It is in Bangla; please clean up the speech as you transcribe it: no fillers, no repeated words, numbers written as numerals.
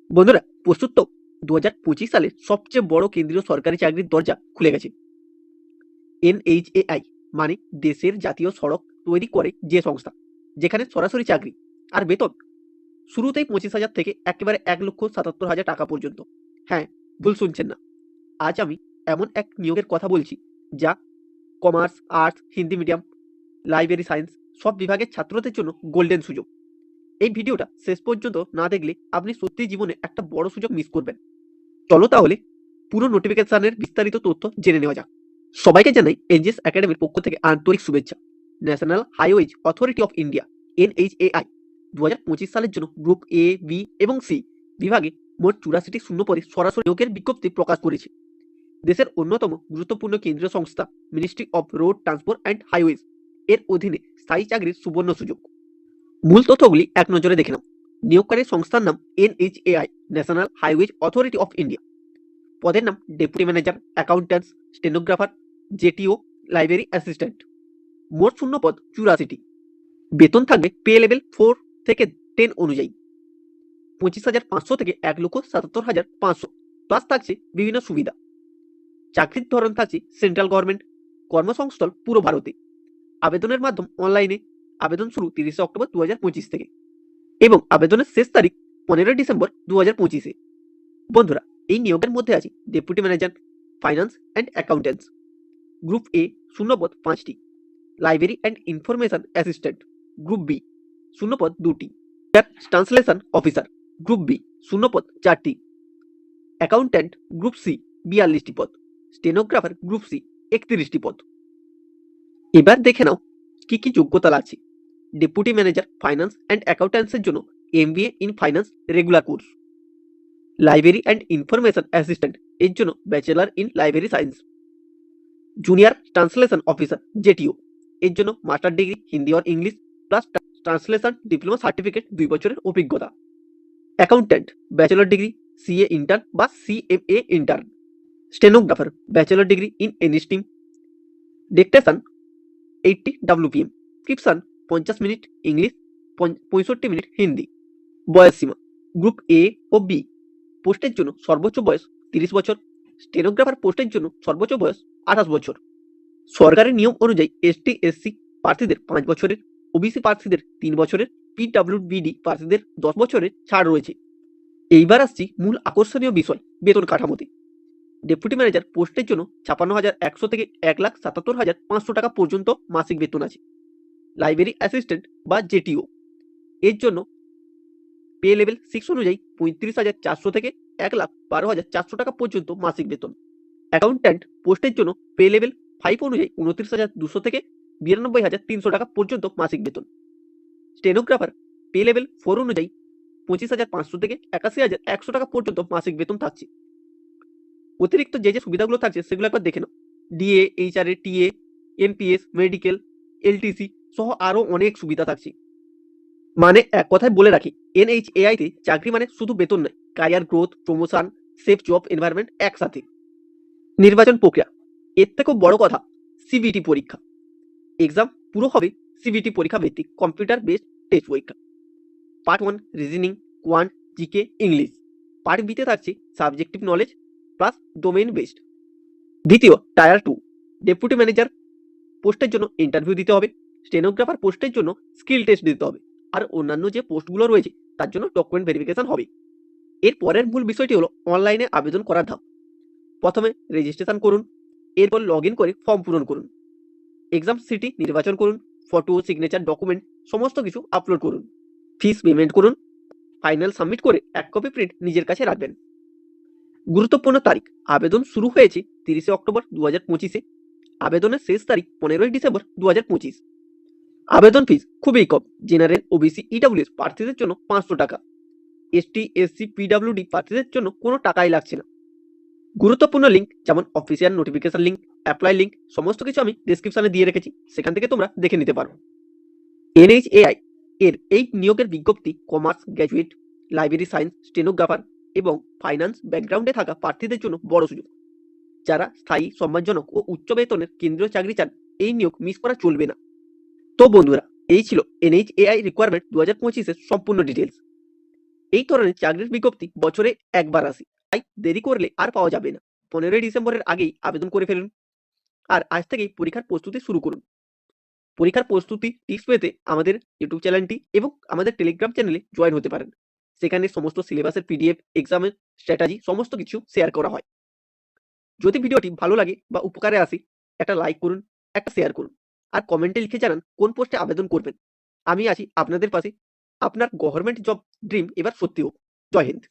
বন্ধুরা, প্রস্তুত তো? 2025 সালের সবচেয়ে বড় কেন্দ্রীয় সরকারি চাকরির দরজা খুলে গেছে। NHAI মানে দেশের জাতীয় সড়ক তৈরি করে যে সংস্থা, যেখানে সরাসরি চাকরি আর বেতন শুরুতেই 25,000 থেকে একেবারে 1,77,000 টাকা পর্যন্ত। হ্যাঁ, ভুল শুনছেন না। আজ আমি এমন এক নিয়োগের কথা বলছি যা commerce, arts, Hindi medium, library science সব বিভাগের ছাত্রদের জন্য গোল্ডেন সুযোগ। এই ভিডিওটা শেষ পর্যন্ত না দেখলে আপনি সত্যিই জীবনে একটা বড় সুযোগ মিস করবেন। চলো তাহলে পুরো নোটিফিকেশনের বিস্তারিত তথ্য জেনে নেওয়া যাক। সবাইকে জানাই এনজিএস একাডেমির পক্ষ থেকে আন্তরিক শুভেচ্ছা। National highways authority of India NHAI 2025 সালের জন্য গ্রুপ এ, বি এবং সি বিভাগে মোট 84টি শূন্যপদে সরাসরি নিয়োগের বিজ্ঞপ্তি প্রকাশ করেছে। দেশের অন্যতম গুরুত্বপূর্ণ কেন্দ্রীয় সংস্থা ministry of road transport and highways এর অধীনে স্থায়ী চাকরির সুবর্ণ সুযোগ। মূল তথ্যগুলি এক নজরে দেখে নাও। নিয়োগকারী সংস্থার নাম NHAI, national highways authority of India. পদের নাম deputy manager, accountants, stenographer, JTO, library assistant. মোট শূন্য পদ 84টি। বেতন থাকবে পে লেভেল 4 থেকে 10 অনুযায়ী 25,500 থেকে 1,77,500, প্লাস থাকছে বিভিন্ন সুবিধা। চাকরির ধরন থাকছে সেন্ট্রাল গভর্নমেন্ট, কর্মসংস্থান পুরো ভারতে। আবেদনের মাধ্যম অনলাইনে। আবেদন শুরু 30 অক্টোবর 2025 থেকে এবং আবেদনের শেষ তারিখ 15 ডিসেম্বর 2025-এ। বন্ধুরা, এই নিয়োগের মধ্যে আছে deputy manager, finance and accountants. Group A শূন্যপদ 5টি। Library and information assistant group B শূন্যপদ 2টি। ট্রান্সলেশন অফিসার গ্রুপ বি শূন্যপদ 4টি। অ্যাকাউন্ট্যান্ট গ্রুপ সি 42টি পদ। স্টেনোগ্রাফার গ্রুপ সি 31টি পদ। এবার দেখে নাও কি কি যোগ্যতা লাগছে। ডেপুটি ম্যানেজার ফাইন্যান্স অ্যান্ড অ্যাকাউন্ট্যান্টসের জন্য MBA in finance regular course. Library and information assistant এর জন্য bachelor in library science. Junior translation officer JTO এর জন্য master degree Hindi or English plus translation diploma certificate 2 বছরের অভিজ্ঞতা। Accountant bachelor degree CA intern বা CMA intern. Stenographer bachelor degree in any stream. Dictation 80 WPM। Transcription 50 minute English, 65 minute Hindi. বয়স সীমা গ্রুপ এ ও বি পোস্টের জন্য সর্বোচ্চ বয়স 30 বছর। স্টেনোগ্রাফার পোস্টের জন্য সর্বোচ্চ বয়স 28 বছর। সরকারি নিয়ম অনুযায়ী ST/SC প্রার্থীদের 5 বছরের, OBC প্রার্থীদের 3 বছরের, PWBD প্রার্থীদের 10 বছরের ছাড় রয়েছে। এইবার আসছি মূল আকর্ষণীয় বিষয়, বেতন কাঠামোতে। ডেপুটি ম্যানেজার পোস্টের জন্য 56,100 থেকে 1,77,500 টাকা পর্যন্ত মাসিক বেতন আছে। লাইব্রেরি অ্যাসিস্ট্যান্ট বা জেটিও এর জন্য পে লেভেল 6 অনুযায়ী 35,400 থেকে 1,12,400 টাকা পর্যন্ত মাসিক বেতন। অ্যাকাউন্ট্যান্ট পোস্টের জন্য পে লেভেল 5 অনুযায়ী 29,200 থেকে 92,300 টাকা পর্যন্ত মাসিক বেতন। স্টেনোগ্রাফার পে লেভেল 4 অনুযায়ী 25,500 থেকে 81,100 টাকা পর্যন্ত মাসিক বেতন থাকছে। অতিরিক্ত যে যে সুবিধাগুলো থাকছে সেগুলো একবার দেখে নাও। DA, HRA, TA, NPS, medical, LTC সহ আরো অনেক সুবিধা থাকছে। মানে এক কথায় বলে রাখি, NHAI তে চাকরি মানে শুধু বেতন নয়, career growth, promotion, safe job environment একসাথে। নির্বাচন প্রক্রিয়া, এর থেকেও বড় কথা CBT পরীক্ষা। এক্সাম পুরো হবে CBT পরীক্ষা ভিত্তিক কম্পিউটার বেসড টেস্ট পরীক্ষা। Part 1 reasoning, quant, GK, English. Part বিতে থাকছে subjective knowledge plus domain based. দ্বিতীয় টায়ার 2 ডেপুটি ম্যানেজার পোস্টের জন্য ইন্টারভিউ দিতে হবে। স্টেনোগ্রাফার পোস্টের জন্য স্কিল টেস্ট দিতে হবে। আর অন্যান্য যে পোস্টগুলো রয়েছে তার জন্য ডকুমেন্ট ভেরিফিকেশন হবে। এর পরের মূল বিষয়টি হলো অনলাইনে আবেদন করার ধাপ। প্রথমে রেজিস্ট্রেশন করুন, এরপর লগ ইন করে ফর্ম পূরণ করুন। এক্সাম সিটি নির্বাচন করুন, ফটো, সিগনেচার, ডকুমেন্ট সমস্ত কিছু আপলোড করুন। ফিস পেমেন্ট করুন। ফাইনাল সাবমিট করে 1 কপি প্রিন্ট নিজের কাছে রাখবেন। গুরুত্বপূর্ণ তারিখ, আবেদন শুরু হয়েছে 30 অক্টোবর 2025-এ। আবেদনের শেষ তারিখ 15 ডিসেম্বর 2025। আবেদন ফিস খুবই কম। জেনারেল, OBC, EWS প্রার্থীদের জন্য 500 টাকা। ST, SC, PWD প্রার্থীদের জন্য কোনো টাকাই লাগছে না। গুরুত্বপূর্ণ লিঙ্ক যেমন official notification link, apply link সমস্ত কিছু আমি ডেসক্রিপশনে দিয়ে রেখেছি, সেখান থেকে তোমরা দেখে নিতে পারো। NHAI এর এই নিয়োগের বিজ্ঞপ্তি commerce graduate, library science, stenographer এবং ফাইন্যান্স ব্যাকগ্রাউন্ডে থাকা প্রার্থীদের জন্য বড় সুযোগ। যারা স্থায়ী, সম্মানজনক ও উচ্চ বেতনের কেন্দ্রীয় চাকরি চান, এই নিয়োগ মিস করা চলবে না। তো বন্ধুরা, এই ছিল NHAI রিকোয়ারমেন্ট 2025-এর সম্পূর্ণ ডিটেলস। এই ধরনের চাকরির বিজ্ঞপ্তি বছরে একবার আসে, তাই দেরি করলে আর পাওয়া যাবে না। 15ই ডিসেম্বরের আগেই আবেদন করে ফেলুন আর আজ থেকেই পরীক্ষার প্রস্তুতি শুরু করুন। পরীক্ষার প্রস্তুতি টিপস পেতে আমাদের ইউটিউব চ্যানেলটি এবং আমাদের টেলিগ্রাম চ্যানেলে জয়েন হতে পারেন। সেখানে সমস্ত সিলেবাসের পিডিএফ, এক্সামের স্ট্র্যাটেজি সমস্ত কিছু শেয়ার করা হয়। যদি ভিডিওটি ভালো লাগে বা উপকারে আসে, একটা লাইক করুন, একটা শেয়ার করুন আর কমেন্টে লিখে জানান কোন পোস্টে আবেদন করবেন। আমি আছি আপনাদের পাশে। আপনার গভর্নমেন্ট জব ড্রিম এবার সত্যি হোক। জয় হিন্দ।